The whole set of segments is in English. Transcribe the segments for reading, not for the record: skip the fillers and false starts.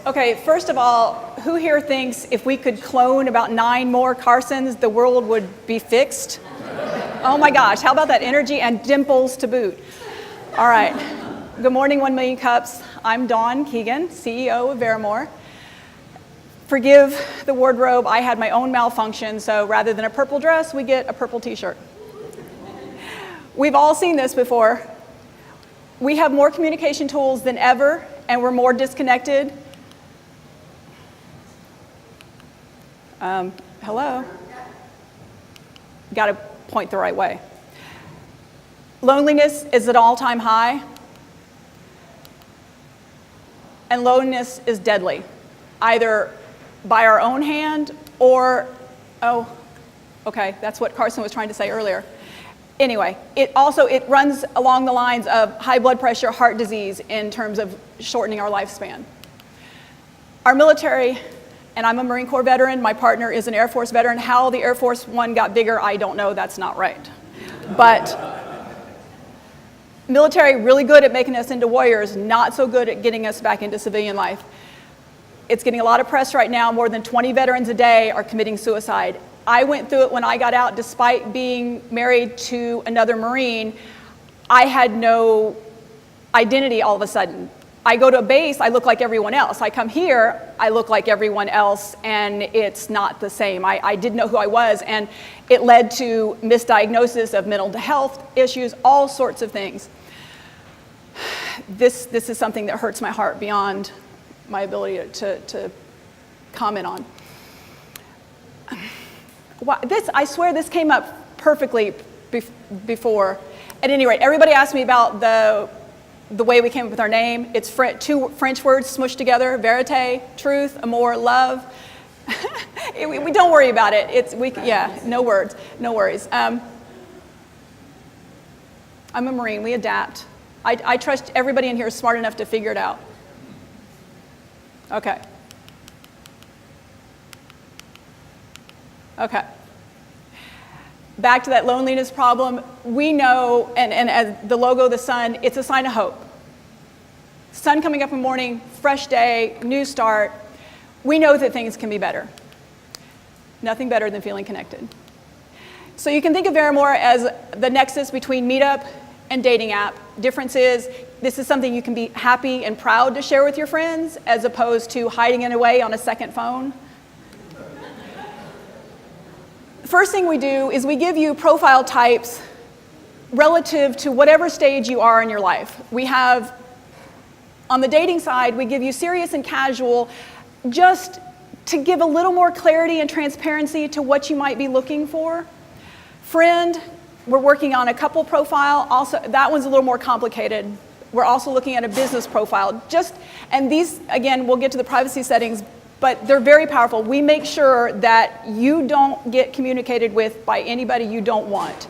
Okay, first of all, who here thinks if we could clone about 9 more Carsons, the world would be fixed? Oh my gosh, how about that energy and dimples to boot? All right, good morning, 1 Million Cups. I'm Dawn Keegan, CEO of Verimoor. Forgive the wardrobe, I had my own malfunction, so rather than a purple dress, we get a purple t-shirt. We've all seen this before. We have more communication tools than ever, and we're more disconnected. Hello? Got to point the right way. Loneliness is at an all-time high, and loneliness is deadly, either by our own hand or, oh, okay, that's what Carson was trying to say earlier. Anyway, it runs along the lines of high blood pressure, heart disease in terms of shortening our lifespan. Our military, and I'm a Marine Corps veteran, my partner is an Air Force veteran. How the Air Force one got bigger, I don't know, that's not right. But military, really good at making us into warriors, not so good at getting us back into civilian life. It's getting a lot of press right now. More than 20 veterans a day are committing suicide. I went through it when I got out. Despite being married to another Marine, I had no identity all of a sudden. I go to a base, I look like everyone else. I come here, I look like everyone else, and it's not the same. I didn't know who I was, and it led to misdiagnosis of mental health issues, all sorts of things. This is something that hurts my heart beyond my ability to comment on. I swear this came up perfectly before. At any rate, everybody asked me about the way we came up with our name. It's 2 French words smushed together: verite, truth, amour, love. We don't worry about it. No words, no worries. I'm a Marine, we adapt. I trust everybody in here is smart enough to figure it out. Okay. Okay. Back to that loneliness problem. We know, and as the logo, the sun, it's a sign of hope. Sun coming up in the morning, fresh day, new start. We know that things can be better. Nothing better than feeling connected. So you can think of Verimoor as the nexus between Meetup and dating app. Difference is, this is something you can be happy and proud to share with your friends, as opposed to hiding it away on a second phone. First thing we do is we give you profile types relative to whatever stage you are in your life. We have, on the dating side, we give you serious and casual, just to give a little more clarity and transparency to what you might be looking for. Friend, we're working on a couple profile. Also, that one's a little more complicated. We're also looking at a business profile. And these, again, we'll get to the privacy settings, but they're very powerful. We make sure that you don't get communicated with by anybody you don't want.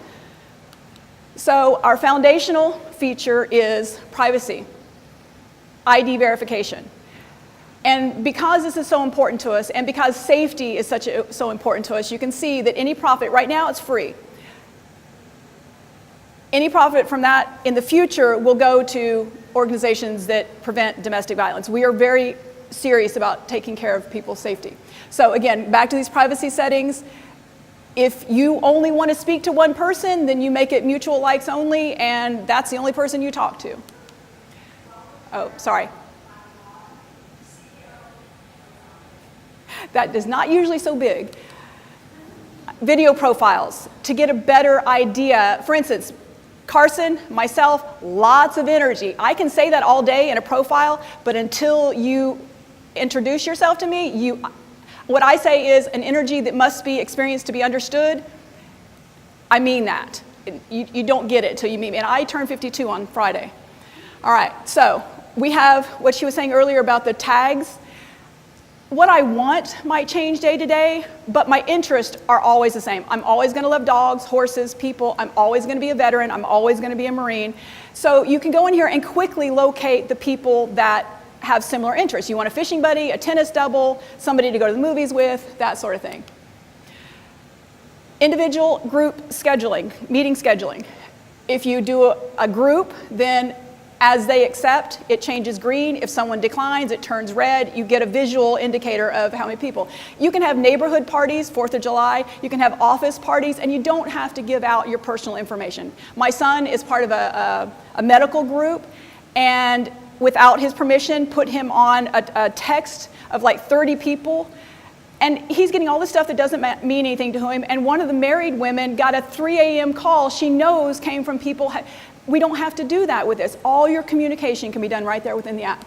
So our foundational feature is privacy, ID verification. And because this is so important to us, and because safety is so important to us, you can see that any profit, right now it's free. Any profit from that in the future will go to organizations that prevent domestic violence. We are very serious about taking care of people's safety. So again, back to these privacy settings. If you only want to speak to one person, then you make it mutual likes only, and that's the only person you talk to. Oh, sorry. That is not usually so big. Video profiles, to get a better idea. For instance, Carson, myself, lots of energy. I can say that all day in a profile, but until you introduce yourself to me, what I say is an energy that must be experienced to be understood. I mean that. You don't get it till you meet me. And I turn 52 on Friday. All right, so we have what she was saying earlier about the tags. What I want might change day to day, but my interests are always the same. I'm always going to love dogs, horses, people. I'm always going to be a veteran. I'm always going to be a Marine. So you can go in here and quickly locate the people that have similar interests. You want a fishing buddy, a tennis double, somebody to go to the movies with, that sort of thing. Individual group scheduling, meeting scheduling. If you do a group, then As they accept, it changes green. If someone declines, it turns red. You get a visual indicator of how many people. You can have neighborhood parties, 4th of July. You can have office parties, and you don't have to give out your personal information. My son is part of a medical group, and without his permission, put him on a text of like 30 people. And he's getting all this stuff that doesn't mean anything to him. And one of the married women got a 3 a.m. call she knows came from people. We don't have to do that with this. All your communication can be done right there within the app.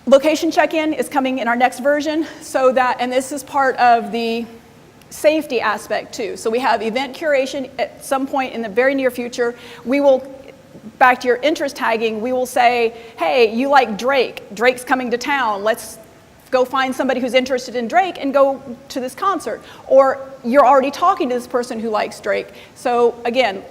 Location check-in is coming in our next version, so that, and this is part of the safety aspect too. So we have event curation at some point in the very near future. We will, back to your interest tagging, we will say, hey, you like Drake. Drake's coming to town. Let's go find somebody who's interested in Drake and go to this concert. Or you're already talking to this person who likes Drake. So again,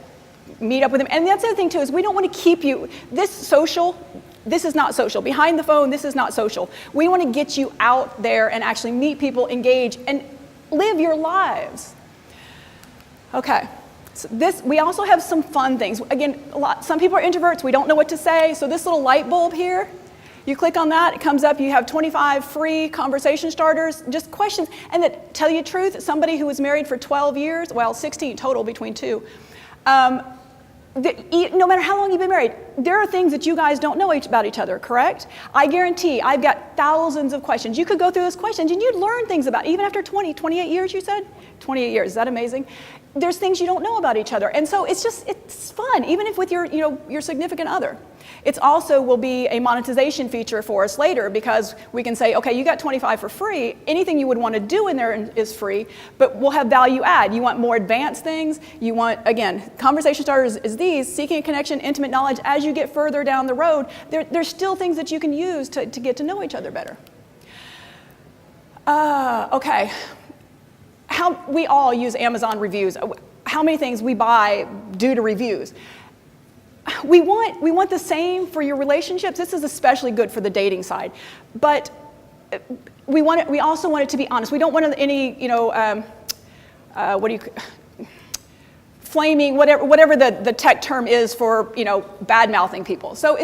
meet up with them. And that's the other thing too, is we don't want to keep you, this is not social. Behind the phone, this is not social. We want to get you out there and actually meet people, engage, and live your lives. Okay. So we also have some fun things. Again, some people are introverts. We don't know what to say. So this little light bulb here, you click on that, it comes up, you have 25 free conversation starters, just questions. And that, tell you the truth, somebody who was married for 12 years, well, 16 total between two, no matter how long you've been married, there are things that you guys don't know about each other, correct? I guarantee I've got thousands of questions. You could go through those questions and you'd learn things about, even after 28 years, you said? 28 years, is that amazing? There's things you don't know about each other. And so it's fun, even if with your significant other. It also will be a monetization feature for us later, because we can say, okay, you got 25 for free. Anything you would want to do in there is free, but we'll have value add. You want more advanced things. You want, again, conversation starters is these, seeking a connection, intimate knowledge. As you get further down the road, there's still things that you can use to get to know each other better. Okay. We all use Amazon reviews. How many things we buy due to reviews? We want the same for your relationships. This is especially good for the dating side, but we also want it to be honest. We don't want any flaming, whatever the tech term is for bad mouthing people. So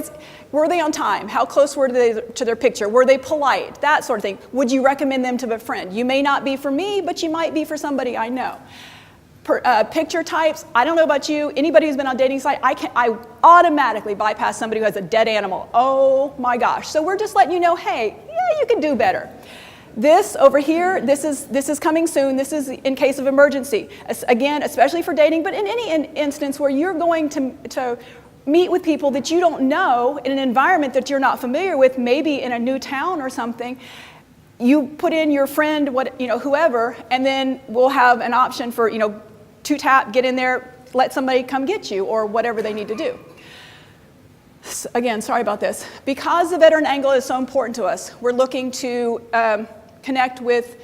were they on time? How close were they to their picture? Were they polite? That sort of thing. Would you recommend them to a friend? You may not be for me, but you might be for somebody I know. Picture types, I don't know about you, anybody who's been on a dating site, I automatically bypass somebody who has a dead animal. Oh my gosh. So we're just letting you know, hey, yeah, you can do better. This over here, this is coming soon. This is in case of emergency. Again, especially for dating, but in any instance where you're going to meet with people that you don't know in an environment that you're not familiar with, maybe in a new town or something, you put in your friend, whoever, and then we'll have an option for, 2-tap, get in there, let somebody come get you, or whatever they need to do. Again, sorry about this. Because the veteran angle is so important to us, we're looking to connect with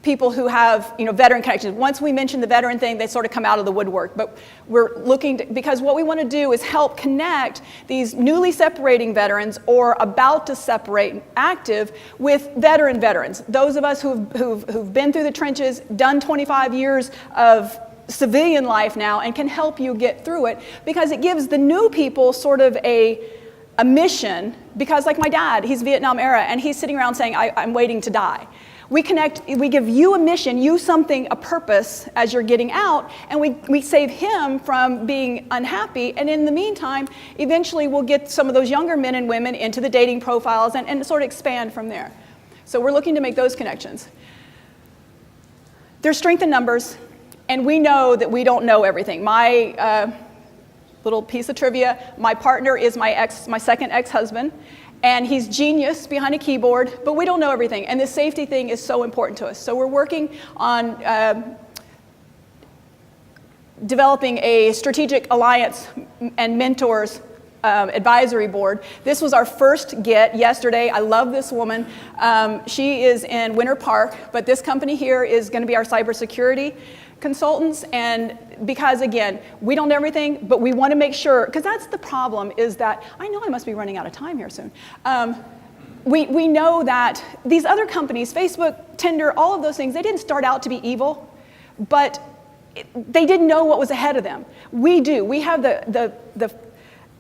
people who have, veteran connections. Once we mention the veteran thing, they sort of come out of the woodwork. But we're looking because what we want to do is help connect these newly separating veterans or about to separate active with veterans. Those of us who've been through the trenches, done 25 years of civilian life now, and can help you get through it, because it gives the new people sort of a mission. Because like my dad, he's Vietnam era, and he's sitting around saying, I'm waiting to die. We give you a mission, a purpose as you're getting out, and we save him from being unhappy. And in the meantime, eventually we'll get some of those younger men and women into the dating profiles and sort of expand from there. So we're looking to make those connections. There's strength in numbers, and we know that we don't know everything. My little piece of trivia, my partner is my second ex-husband. And he's genius behind a keyboard, but we don't know everything. And this safety thing is so important to us. So we're working on developing a strategic alliance and mentors advisory board. This was our first get yesterday. I love this woman. She is in Winter Park, but this company here is going to be our cybersecurity consultants. And because again, we don't know everything, but we want to make sure, because that's the problem, is that I know I must be running out of time here soon. We know that these other companies, Facebook, Tinder, all of those things, they didn't start out to be evil, but they didn't know what was ahead of them. We do. We have the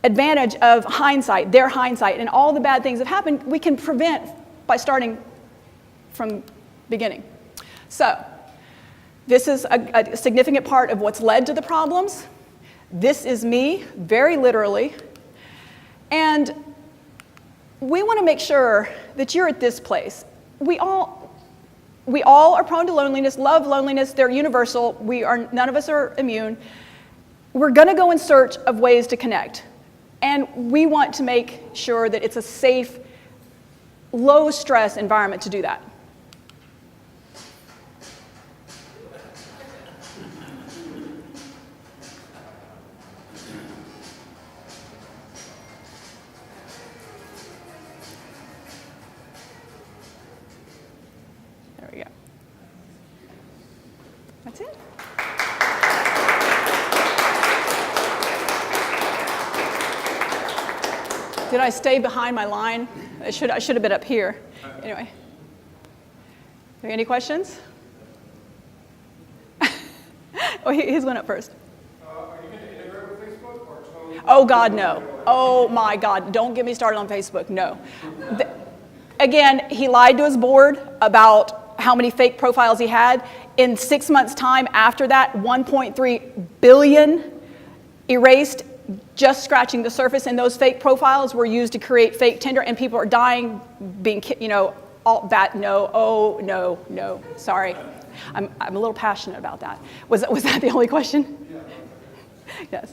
advantage of hindsight, their hindsight, and all the bad things that happened, we can prevent by starting from beginning. So this is a significant part of what's led to the problems. This is me, very literally. And we want to make sure that you're at this place. We all are prone to loneliness, love loneliness, they're universal. None of us are immune. We're going to go in search of ways to connect. And we want to make sure that it's a safe, low-stress environment to do that. There we go. That's it. Did I stay behind my line? I should have been up here. Anyway. Are there any questions? Oh, he's one up first. Are you going to integrate with Facebook or totally? Oh, God, no. Oh, my God. Don't get me started on Facebook. No. Again, he lied to his board about how many fake profiles he had. In 6 months' time after that, 1.3 billion erased, just scratching the surface, and those fake profiles were used to create fake Tinder, and people are dying, being, all that. No, sorry. I'm a little passionate about that. Was that the only question? Yes.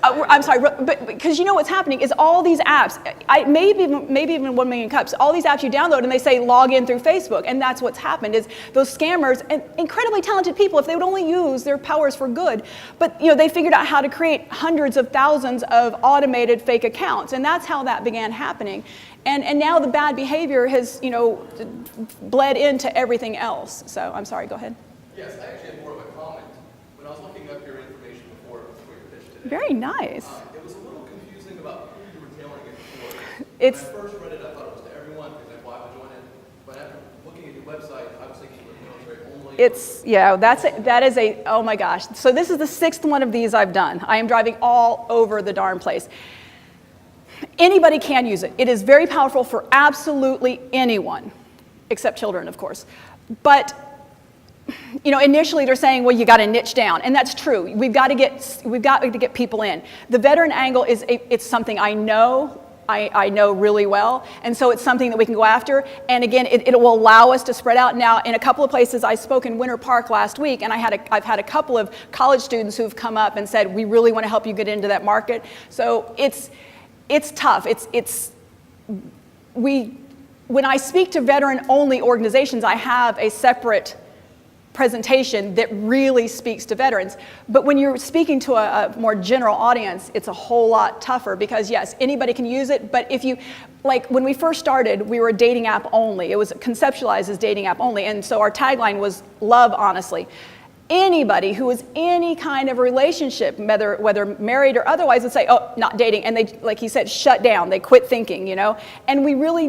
I'm sorry, but because you know what's happening is all these apps, maybe even 1 million cups, all these apps you download and they say log in through Facebook, and that's what's happened is those scammers and incredibly talented people, if they would only use their powers for good, but they figured out how to create hundreds of thousands of automated fake accounts, and that's how that began happening. And now the bad behavior has, bled into everything else. So I'm sorry, go ahead. Yes, I actually had more of a comment. When I was looking up your information before your pitch today. Very nice. It was a little confusing about who you were tailoring it for. It's, when I first read it, I thought it was to everyone, for example, I would join it. But after looking at your website, I was thinking it was military only. that is a, oh my gosh. So this is the 6th one of these I've done. I am driving all over the darn place. Anybody can use it. It is very powerful for absolutely anyone, except children, of course. But initially they're saying, well, you got to niche down, and that's true. We've got to get people in. The veteran angle it's something I know really well, and so it's something that we can go after. And again, it will allow us to spread out. Now, in a couple of places, I spoke in Winter Park last week, and I've had a couple of college students who've come up and said, we really want to help you get into that market. So it's tough. When I speak to veteran-only organizations, I have a separate presentation that really speaks to veterans. But when you're speaking to a more general audience, it's a whole lot tougher because, yes, anybody can use it. But when we first started, we were a dating app only. It was conceptualized as dating app only. And so our tagline was love honestly. Anybody who is any kind of relationship, whether married or otherwise, would say, oh, not dating. And they, like he said, shut down. They quit thinking, And we really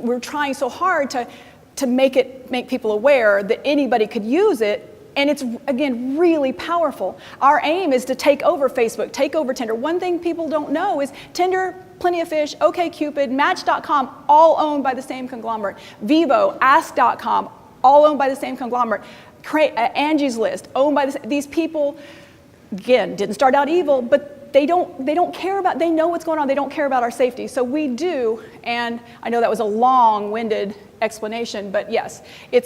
we're trying so hard to make people aware that anybody could use it. And it's, again, really powerful. Our aim is to take over Facebook, take over Tinder. One thing people don't know is Tinder, Plenty of Fish, OkCupid, Match.com, all owned by the same conglomerate. Vivo, Ask.com, all owned by the same conglomerate. Angie's List, owned by these people, again, didn't start out evil, but they don't care about, they know what's going on, they don't care about our safety. So we do, and I know that was a long-winded explanation, but yes,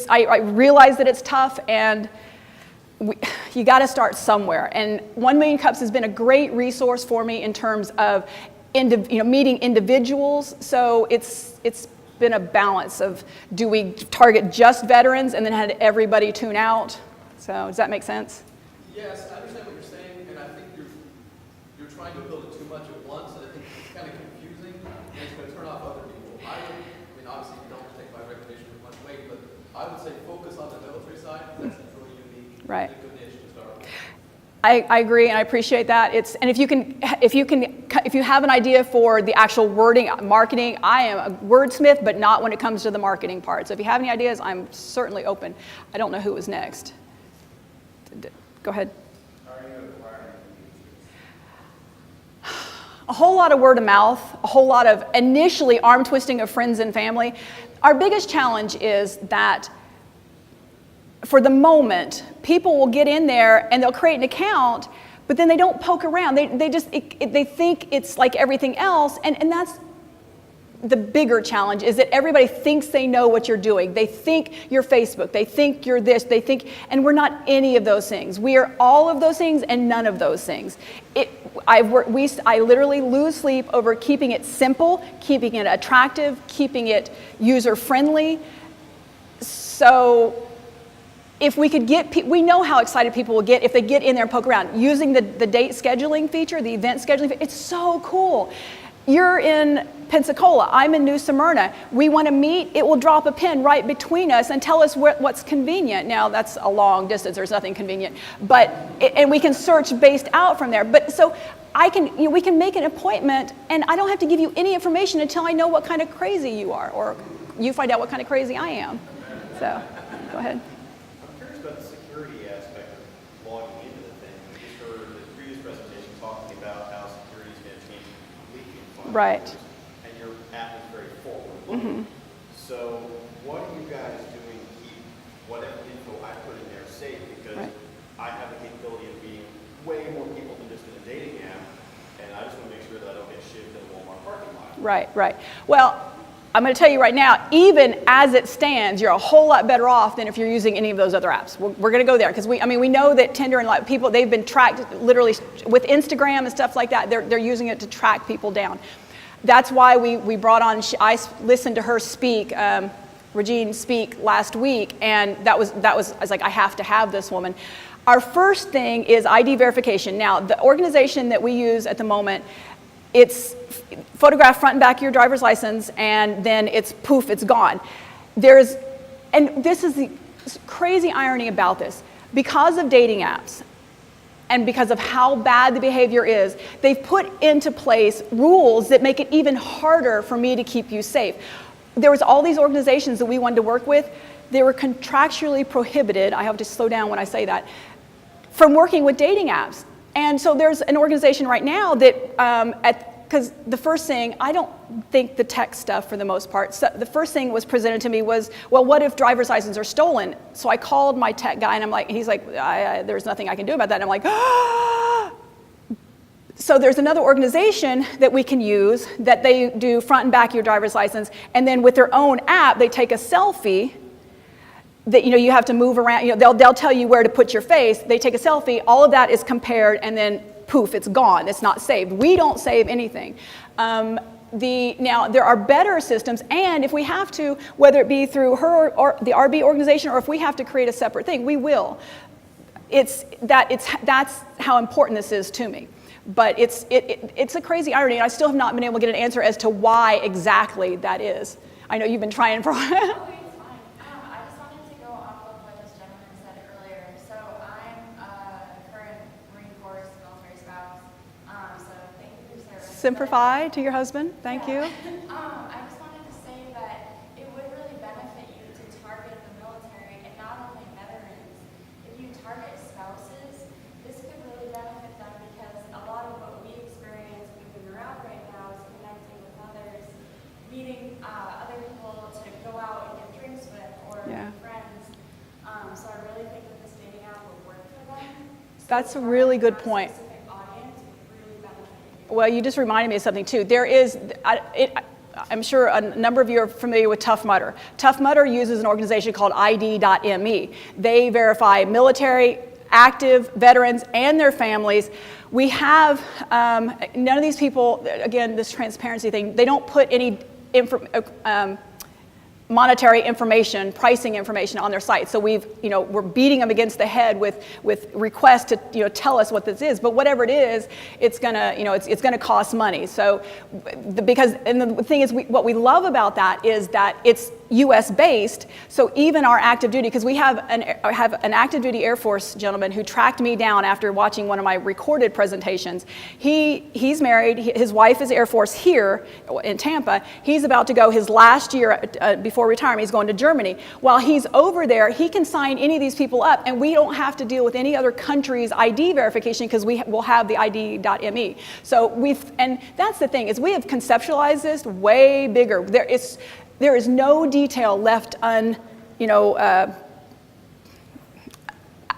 I realize that it's tough, and you got to start somewhere. And 1 Million Cups has been a great resource for me in terms of meeting individuals. So it's been a balance of, do we target just veterans and then had everybody tune out? So does that make sense? Yes, I understand what you're saying, and I think you're trying to build it too much at once, and I think it's kind of confusing, and it's going to turn off other people. Obviously you don't take my recommendation with much weight, but I would say focus on the military side. That's really unique. Right. It's a good niche to start with. I agree, and I appreciate that. And if you have an idea for the actual wording, marketing, I am a wordsmith, but not when it comes to the marketing part. So if you have any ideas, I'm certainly open. I don't know who was next. Go ahead. How are you acquiring A whole lot of word of mouth, a whole lot of initially arm twisting of friends and family. Our biggest challenge is that for the moment, people will get in there and they'll create an account, but then they don't poke around. They think it's like everything else, and that's the bigger challenge, is that everybody thinks they know what you're doing. They think you're Facebook, they think you're this, and we're not any of those things. We are all of those things and none of those things. I literally lose sleep over keeping it simple, keeping it attractive, keeping it user-friendly. So if we could we know how excited people will get if they get in there and poke around. Using the date scheduling feature, the event scheduling feature, it's so cool. You're in Pensacola, I'm in New Smyrna. We want to meet, it will drop a pin right between us and tell us what's convenient. Now that's a long distance, there's nothing convenient, and we can search based out from there. But so we can make an appointment and I don't have to give you any information until I know what kind of crazy you are, or you find out what kind of crazy I am. So, go ahead. I'm curious about the security aspect of logging into the thing. We just heard the previous presentation talking about how security is going to change completely in 5 Right. years, and your app is very forward-looking. So what are you guys doing to keep whatever info I put in there safe? Because Right. I have the capability of being way more people than just in a dating app, and I just want to make sure that I don't get shivved in a Walmart parking lot. Right. Well, I'm going to tell you right now, even as it stands, you're a whole lot better off than if you're using any of those other apps. We're going to go there because we know that Tinder and people, they've been tracked literally with Instagram and stuff like that. They're using it to track people down. That's why we brought on, I listened to her speak, Regine speak last week, and I was like, I have to have this woman. Our first thing is ID verification. Now, the organization that we use at the moment, it's photograph front and back of your driver's license, and then it's poof, it's gone. And this is the crazy irony about this. Because of dating apps, and because of how bad the behavior is, they've put into place rules that make it even harder for me to keep you safe. There was all these organizations that we wanted to work with. They were contractually prohibited, I have to slow down when I say that, from working with dating apps. And so there's an organization right now that, because the first thing, I don't think the tech stuff for the most part, so the first thing was presented to me was, well, what if driver's licenses are stolen? So I called my tech guy and he's like, there's nothing I can do about that. And I'm like, ah! So there's another organization that we can use that they do front and back of your driver's license, and then with their own app, they take a selfie that you have to move around. They'll tell you where to put your face. They take a selfie. All of that is compared, and then poof, it's gone. It's not saved. We don't save anything. Now, there are better systems, and if we have to, whether it be through her or the RB organization, or if we have to create a separate thing, we will. That's how important this is to me. But it's a crazy irony, and I still have not been able to get an answer as to why exactly that is. I know you've been trying for a while. I just wanted to go off of what this gentleman said earlier. So I'm a current Marine Corps military spouse. So thank you for your service. Simplify to your husband. Thank you. I just wanted to say that it would really benefit you to target the military and not only veterans. If you target spouses, this could really benefit them because a lot of what we experience moving around right now is connecting with others, meeting other people to go out and get drinks with or Yeah. friends. So I really think that this dating app would work for them. That's a really good point. Specific audience would really benefit you. Well, you just reminded me of something too. I'm sure a number of you are familiar with Tough Mudder. Tough Mudder uses an organization called ID.me. They verify military, active veterans, and their families. We have, none of these people, again, this transparency thing, they don't put any monetary information, pricing information on their site. So we're beating them against the head with requests to tell us what this is. But whatever it is, it's gonna cost money. So and the thing is, what we love about that is that U.S. based, so even our active duty, because we have an active duty Air Force gentleman who tracked me down after watching one of my recorded presentations. He's married, his wife is Air Force here in Tampa. He's about to go his last year before retirement, he's going to Germany. While he's over there, he can sign any of these people up, and we don't have to deal with any other country's ID verification because we will have the ID.me. So and that's the thing, is we have conceptualized this way bigger. There is no detail left under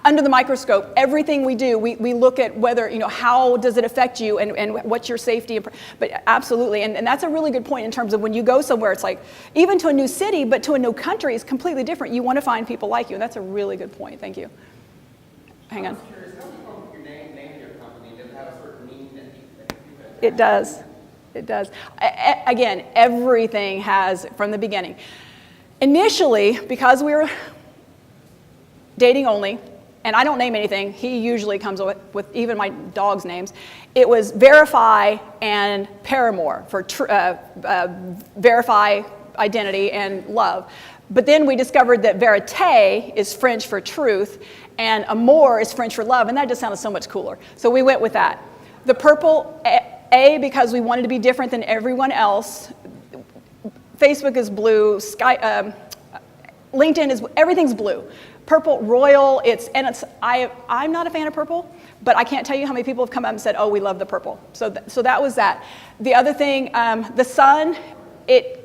the microscope. Everything we do, we look at whether, how does it affect you and what's your safety. But absolutely, and that's a really good point in terms of when you go somewhere, it's like, even to a new city, but to a new country is completely different. You want to find people like you, and that's a really good point. Thank you. Hang on. I'm curious, how do you come up with your name of your company? Does it have a certain meaning that you guys It does. It does. Again, everything has from the beginning. Initially, because we were dating only, and I don't name anything, he usually comes with even my dog's names, it was Verify and Verimoor for verify identity and love. But then we discovered that verite is French for truth, and amour is French for love, and that just sounded so much cooler. So we went with that. The purple, because we wanted to be different than everyone else. Facebook is blue, LinkedIn is, everything's blue. Purple, royal, I'm not a fan of purple, but I can't tell you how many people have come up and said, oh, we love the purple. So that was that. The other thing, the sun, it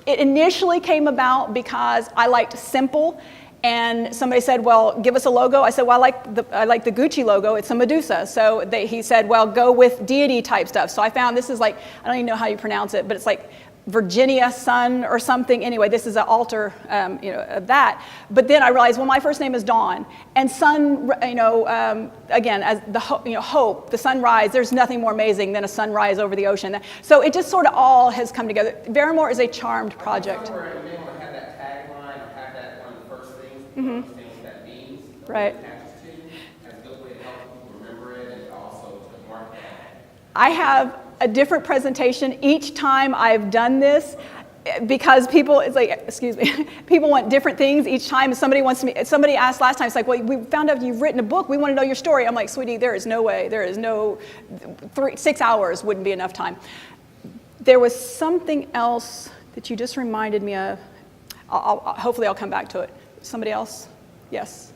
initially came about because I liked simple. And somebody said, well, give us a logo. I said, well, I like the Gucci logo. It's a Medusa. So he said, well, go with deity type stuff. So I found this is like, I don't even know how you pronounce it, but it's like Virginia Sun or something. Anyway, this is an altar, of that. But then I realized, well, my first name is Dawn. And sun, again, as the hope, the sunrise, there's nothing more amazing than a sunrise over the ocean. So it just sort of all has come together. Verimoor is a charmed project. Somewhere you may want to have that tagline or have that one of the first things, Mm-hmm. understand what that means, Right. what it attaches to, and a good way to help people remember it and also to mark that. I have a different presentation each time I've done this because people, it's like, excuse me, people want different things each time. Somebody asked last time, it's like, well, we found out you've written a book. We want to know your story. I'm like, sweetie, there is no way. There is no, 6 hours wouldn't be enough time. There was something else that you just reminded me of. Hopefully I'll come back to it. Somebody else? Yes.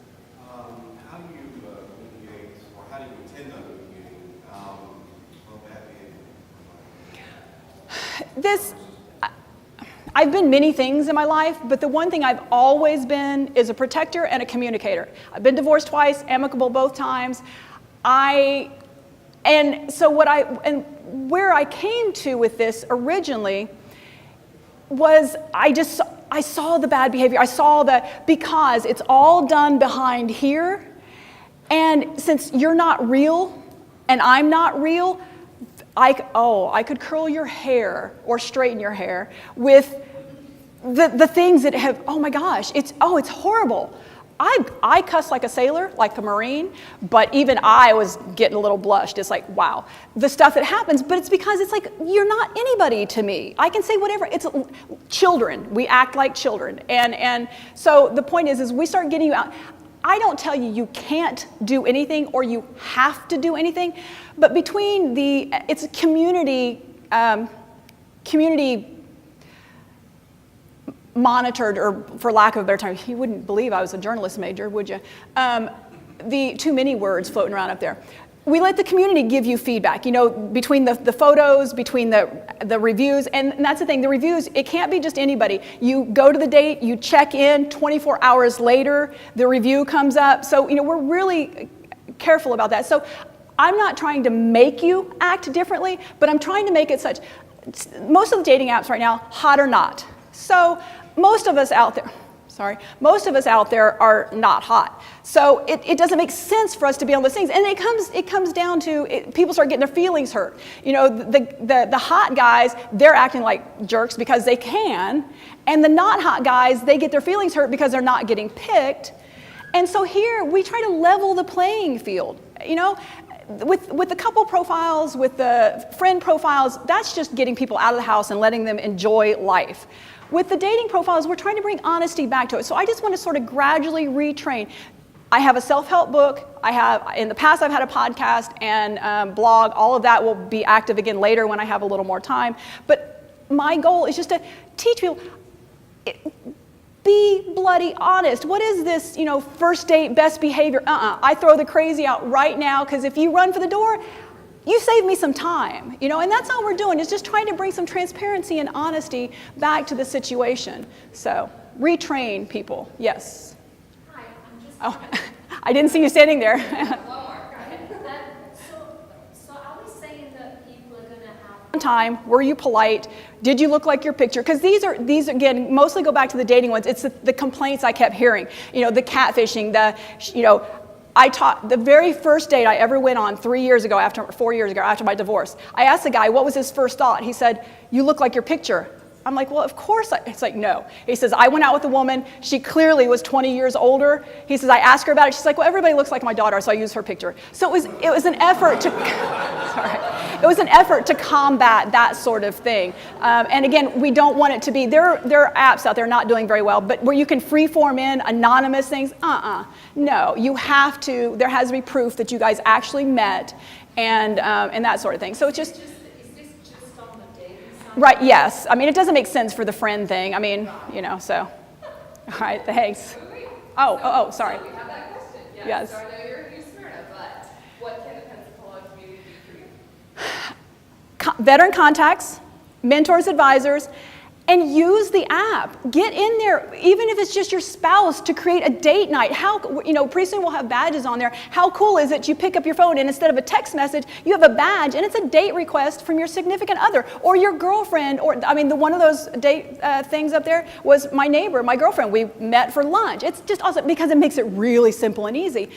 How do you alleviate, or how do you intend on alleviating bad behavior? I've been many things in my life, but the one thing I've always been is a protector and a communicator. I've been divorced twice, amicable both times. And where I came to with this originally was I saw the bad behavior. Because it's all done behind here. And since you're not real and I'm not real, I could curl your hair or straighten your hair with the things that have, oh my gosh, it's horrible. I cuss like a sailor, like a Marine, but even I was getting a little blushed. It's like, wow, the stuff that happens, but it's because it's like, you're not anybody to me. I can say whatever. It's children. We act like children. And so the point is we start getting you out. I don't tell you you can't do anything or you have to do anything, but between it's a community monitored, or for lack of a better term, you wouldn't believe I was a journalist major, would you? The too many words floating around up there. We let the community give you feedback, between the photos, between the reviews, and that's the thing, the reviews, it can't be just anybody. You go to the date, you check in, 24 hours later, the review comes up. So, we're really careful about that. So I'm not trying to make you act differently, but I'm trying to make it such, most of the dating apps right now, hot or not. So most of us out there are not hot. So it doesn't make sense for us to be on those things. And it comes down to people start getting their feelings hurt. The hot guys, they're acting like jerks because they can. And the not hot guys, they get their feelings hurt because they're not getting picked. And so here we try to level the playing field. with the couple profiles, with the friend profiles, that's just getting people out of the house and letting them enjoy life. With the dating profiles, we're trying to bring honesty back to it. So I just want to sort of gradually retrain. I have a self-help book. In the past, I've had a podcast and blog. All of that will be active again later when I have a little more time. But my goal is just to teach people, be bloody honest. What is this, first date, best behavior? I throw the crazy out right now, because if you run for the door, you save me some time, and that's all we're doing, is just trying to bring some transparency and honesty back to the situation. So, retrain people. Yes. Hi, I'm just. Oh, I didn't see you standing there. So are we saying that people are going to have Time, were you polite? Did you look like your picture? Because these again mostly go back to the dating ones. It's the complaints I kept hearing. The catfishing, I taught the very first date I ever went on 4 years ago after my divorce. I asked the guy what was his first thought. He said, "You look like your picture." I'm like, well, of course. It's like, no. He says, I went out with a woman. She clearly was 20 years older. He says, I asked her about it. She's like, well, everybody looks like my daughter, so I used her picture. So it was an effort to, sorry. It was an effort to combat that sort of thing. And again, we don't want it to be, there are apps out there not doing very well, but where you can freeform in anonymous things, no. You have to, there has to be proof that you guys actually met and that sort of thing. So it's just, right, yes. I mean, it doesn't make sense for the friend thing. I mean, so. All right, thanks. Oh, sorry. So we have that question. Yes. So I know you're in Smyrna, but what can the Pensacola community do for you? Veteran contacts, mentors, advisors, and use the app. Get in there, even if it's just your spouse, to create a date night. Pretty soon we'll have badges on there. How cool is it you pick up your phone and instead of a text message, you have a badge and it's a date request from your significant other or your girlfriend. One of those date things up there was my neighbor, my girlfriend. We met for lunch. It's just awesome because it makes it really simple and easy.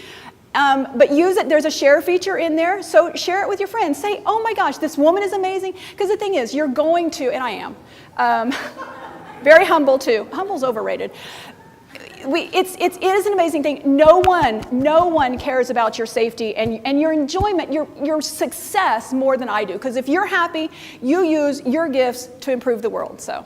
But use it. There's a share feature in there, so share it with your friends. Say, oh my gosh, this woman is amazing. Because the thing is, you're going to, and I am, very humble too. Humble's overrated. It is an amazing thing. No one cares about your safety and your enjoyment, your success more than I do. Because if you're happy, you use your gifts to improve the world. So.